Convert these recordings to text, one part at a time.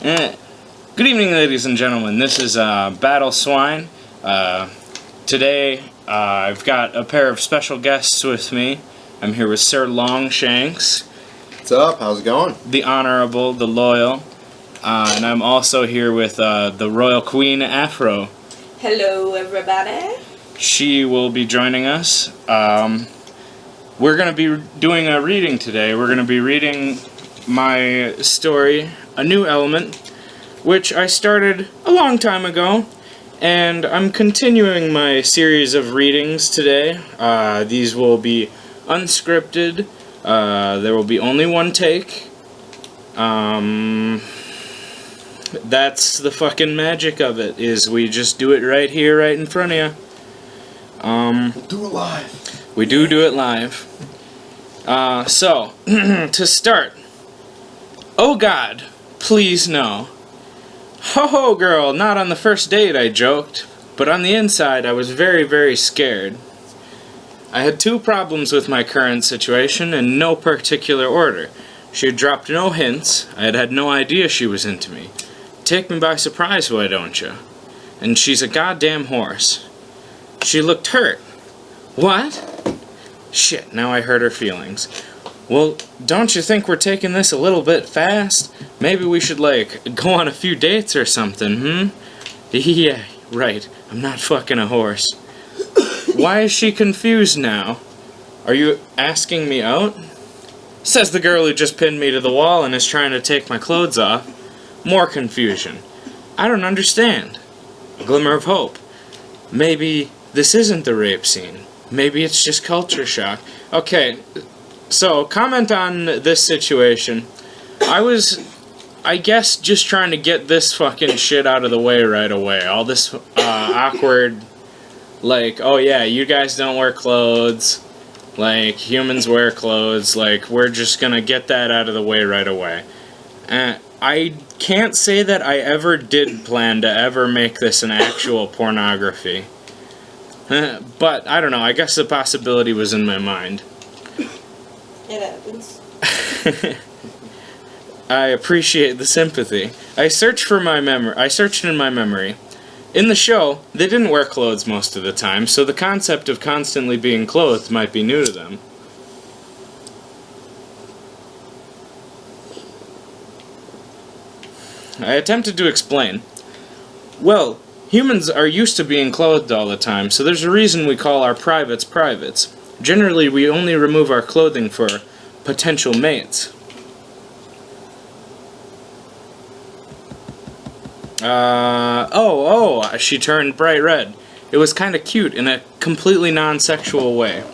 Good evening, ladies and gentlemen. This is BattleSwine. Today, I've got a pair of special guests with me. I'm here with Sir Longshanks. What's up? How's it going? The Honorable, the Loyal. And I'm also here with the Royal Queen Afro. Hello, everybody. She will be joining us. We're going to be doing a reading today. We're going to be reading my story, A New Element, which I started a long time ago, and I'm continuing my series of readings today. These will be unscripted. There will be only one take. That's the fucking magic of it, is we just do it right here, right in front of you. We'll do it live. We do it live. So, to start. Oh God, please no. Ho ho girl, not on the first date, I joked. But on the inside, I was very, very scared. I had two problems with my current situation in no particular order. She had dropped no hints. I had had no idea she was into me. Take me by surprise, why don't you? And she's a goddamn horse. She looked hurt. What? Shit, now I hurt her feelings. Well, don't you think we're taking this a little bit fast? Maybe we should, go on a few dates or something, Yeah, right. I'm not fucking a horse. Why is she confused now? Are you asking me out? Says the girl who just pinned me to the wall and is trying to take my clothes off. More confusion. I don't understand. A glimmer of hope. Maybe this isn't the rape scene. Maybe it's just culture shock. Okay, so comment on this situation. I was, I guess, just trying to get this fucking shit out of the way right away. All this awkward, oh yeah, you guys don't wear clothes. Humans wear clothes. We're just gonna get that out of the way right away. I can't say that I ever did plan to ever make this an actual pornography. But, I don't know, I guess the possibility was in my mind. It happens. I appreciate the sympathy. I searched in my memory. In the show, they didn't wear clothes most of the time, so the concept of constantly being clothed might be new to them. I attempted to explain. Well, humans are used to being clothed all the time, so there's a reason we call our privates privates. Generally, we only remove our clothing for potential mates. She turned bright red. It was kinda cute in a completely non-sexual way.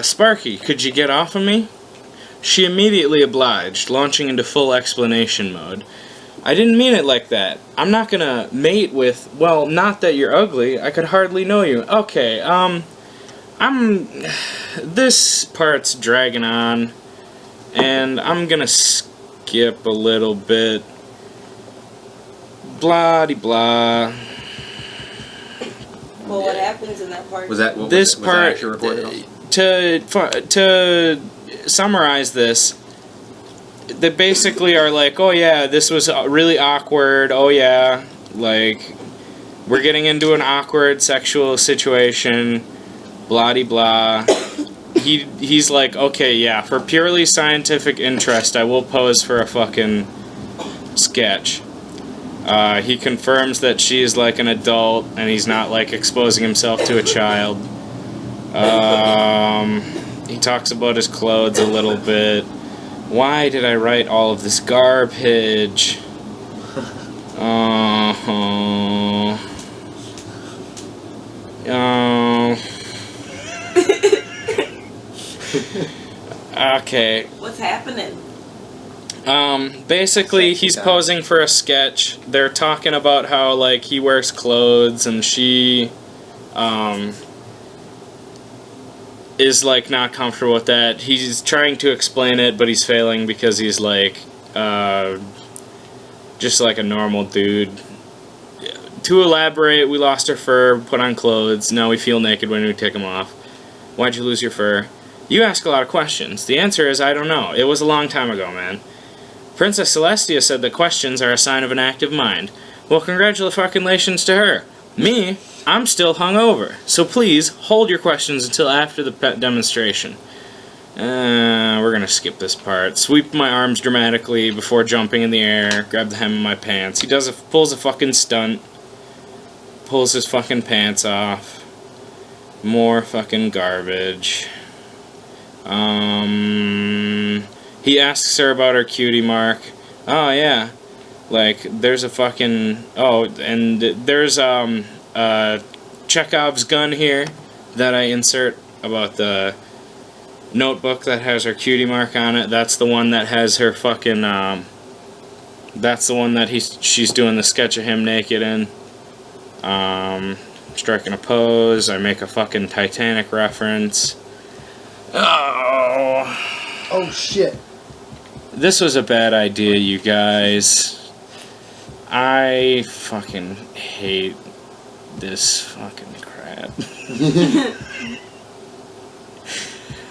Sparky, could you get off of me? She immediately obliged, launching into full explanation mode. I didn't mean it like that. I'm not gonna mate with, well, not that you're ugly, I could hardly know you. Okay, this part's dragging on, and I'm gonna skip a little bit. Blah-de-blah. Well, what happens in that part? Was that This was part, that actually recorded? to summarize this, they basically are oh yeah, this was really awkward, oh yeah, we're getting into an awkward sexual situation, blah-de-blah. He's okay, yeah, for purely scientific interest, I will pose for a fucking sketch. He confirms that she is an adult, and he's not exposing himself to a child. He talks about his clothes a little bit. Why did I write all of this garbage? Okay. What's happening? Basically, he's posing for a sketch. They're talking about how, he wears clothes, and she, is, not comfortable with that. He's trying to explain it, but he's failing because he's, just a normal dude. To elaborate, we lost our fur, put on clothes, now we feel naked when we take them off. Why'd you lose your fur? You ask a lot of questions. The answer is, I don't know. It was a long time ago, man. Princess Celestia said that questions are a sign of an active mind. Well, congratulations to her. Me, I'm still hungover, so please hold your questions until after the demonstration. We're gonna skip this part. Sweep my arms dramatically before jumping in the air, grab the hem of my pants. He pulls a fucking stunt. Pulls his fucking pants off. More fucking garbage. He asks her about her cutie mark. Oh, yeah. Like, there's a fucking... Oh, and there's, Chekhov's gun here that I insert about the notebook that has her cutie mark on it. That's the one that has her fucking, that's the one that she's doing the sketch of him naked in. Striking a pose. I make a fucking Titanic reference. Oh, shit. This was a bad idea, you guys. I fucking hate this fucking crap.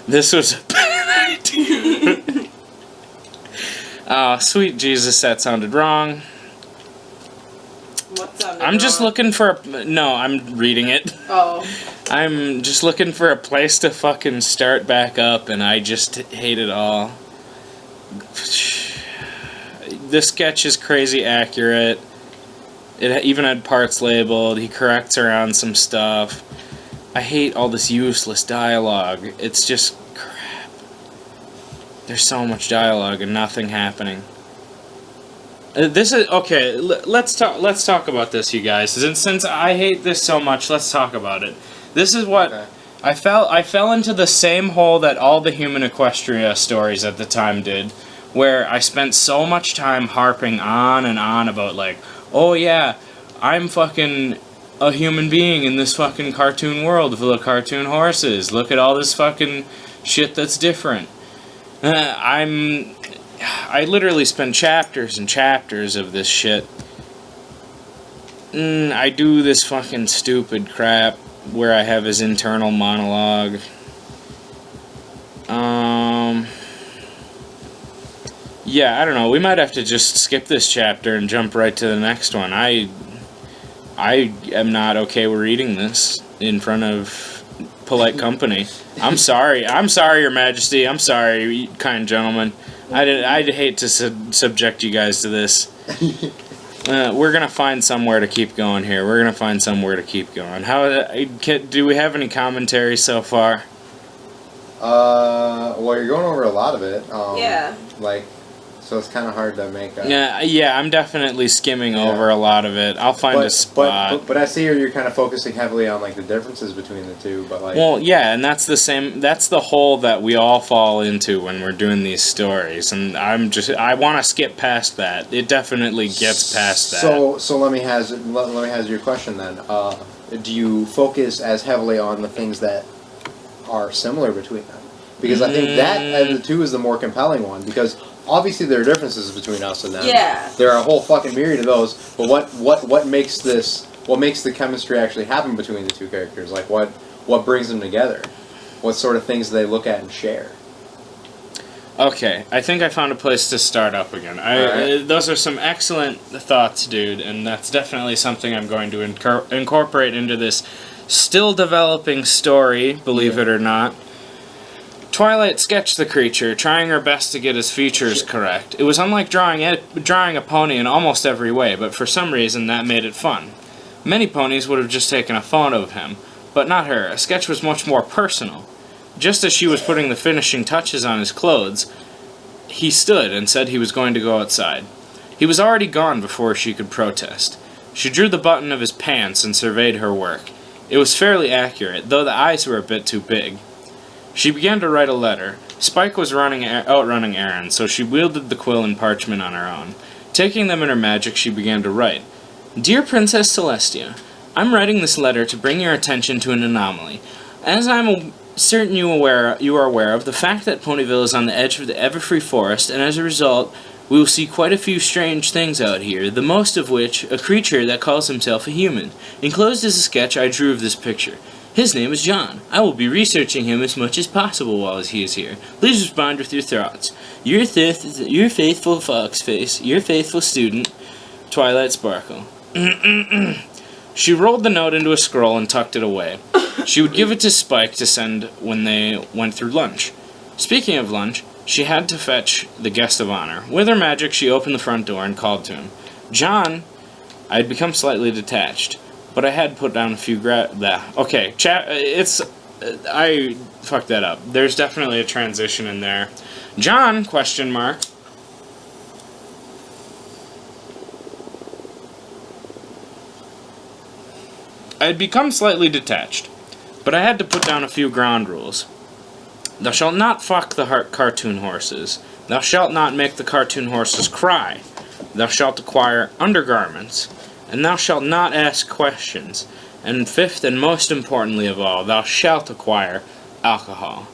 This was a bad idea. Sweet Jesus, that sounded wrong. What sounded I'm just wrong? looking for a... No, I'm reading it. Oh. I'm just looking for a place to fucking start back up, and I just hate it all. This sketch is crazy accurate. It even had parts labeled. He corrects her on some stuff. I hate all this useless dialogue. It's just crap. There's so much dialogue and nothing happening. This is okay. Let's talk about this, you guys. Since I hate this so much, let's talk about it. This is what Okay. I fell into the same hole that all the Human Equestria stories at the time did, where I spent so much time harping on and on about, like, oh yeah, I'm fucking a human being in this fucking cartoon world full of cartoon horses. Look at all this fucking shit that's different. I literally spend chapters and chapters of this shit. I do this fucking stupid crap where I have his internal monologue. Yeah, I don't know. We might have to just skip this chapter and jump right to the next one. I am not okay with reading this in front of polite company. I'm sorry. I'm sorry, Your Majesty. I'm sorry, kind gentlemen. I'd hate to subject you guys to this. We're gonna find somewhere to keep going here. We're gonna find somewhere to keep going. Do we have any commentary so far? Well, you're going over a lot of it. Yeah. Like, so it's kind of hard to make a... Yeah, I'm definitely skimming over a lot of it. I'll find a spot. But I see you're kind of focusing heavily on, like, the differences between the two, but, like... Well, yeah, and that's the hole that we all fall into when we're doing these stories, and I want to skip past that. It definitely gets past that. So let me hazard your question then. Do you focus as heavily on the things that are similar between them? Because I think that of the two is the more compelling one, because obviously there are differences between us and them. Yeah. There are a whole fucking myriad of those, but what makes the chemistry actually happen between the two characters? Like, what brings them together? What sort of things do they look at and share? Okay, I think I found a place to start up again. Those are some excellent thoughts, dude, and that's definitely something I'm going to incorporate into this still developing story, believe it or not. Twilight sketched the creature, trying her best to get his features correct. It was unlike drawing a pony in almost every way, but for some reason that made it fun. Many ponies would have just taken a photo of him, but not her. A sketch was much more personal. Just as she was putting the finishing touches on his clothes, he stood and said he was going to go outside. He was already gone before she could protest. She drew the button of his pants and surveyed her work. It was fairly accurate, though the eyes were a bit too big. She began to write a letter. Spike was outrunning errands, so she wielded the quill and parchment on her own. Taking them in her magic, she began to write. Dear Princess Celestia, I'm writing this letter to bring your attention to an anomaly. As I'm certain you are aware of, the fact that Ponyville is on the edge of the Everfree Forest, and as a result, we will see quite a few strange things out here, the most of which, a creature that calls himself a human. Enclosed is a sketch I drew of this picture. His name is John. I will be researching him as much as possible while he is here. Please respond with your thoughts. Your faithful Foxface, your faithful student, Twilight Sparkle. She rolled the note into a scroll and tucked it away. She would give it to Spike to send when they went through lunch. Speaking of lunch, she had to fetch the guest of honor. With her magic, she opened the front door and called to him. John, I had become slightly detached, but I had put down a few okay, chat. I fucked that up. There's definitely a transition in there. John? Question mark. I had become slightly detached, but I had to put down a few ground rules. Thou shalt not fuck the cartoon horses. Thou shalt not make the cartoon horses cry. Thou shalt acquire undergarments. And thou shalt not ask questions. And fifth and most importantly of all, thou shalt acquire alcohol.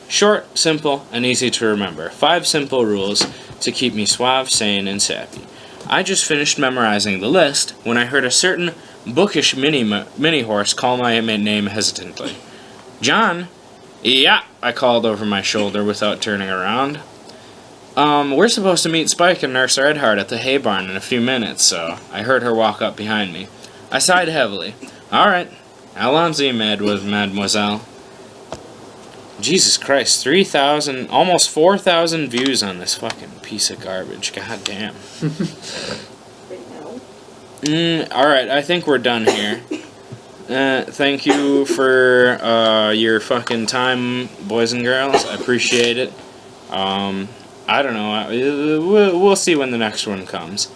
Short, simple, and easy to remember. 5 simple rules to keep me suave, sane, and sappy. I just finished memorizing the list when I heard a certain bookish mini horse call my name hesitantly. John? Yeah, I called over my shoulder without turning around. We're supposed to meet Spike and Nurse Redheart at the hay barn in a few minutes, so I heard her walk up behind me. I sighed heavily. Alright, allons-y, mademoiselle. Jesus Christ, 3,000, almost 4,000 views on this fucking piece of garbage. God damn. Alright, I think we're done here. Thank you for your fucking time, boys and girls. I appreciate it. I don't know. We'll see when the next one comes.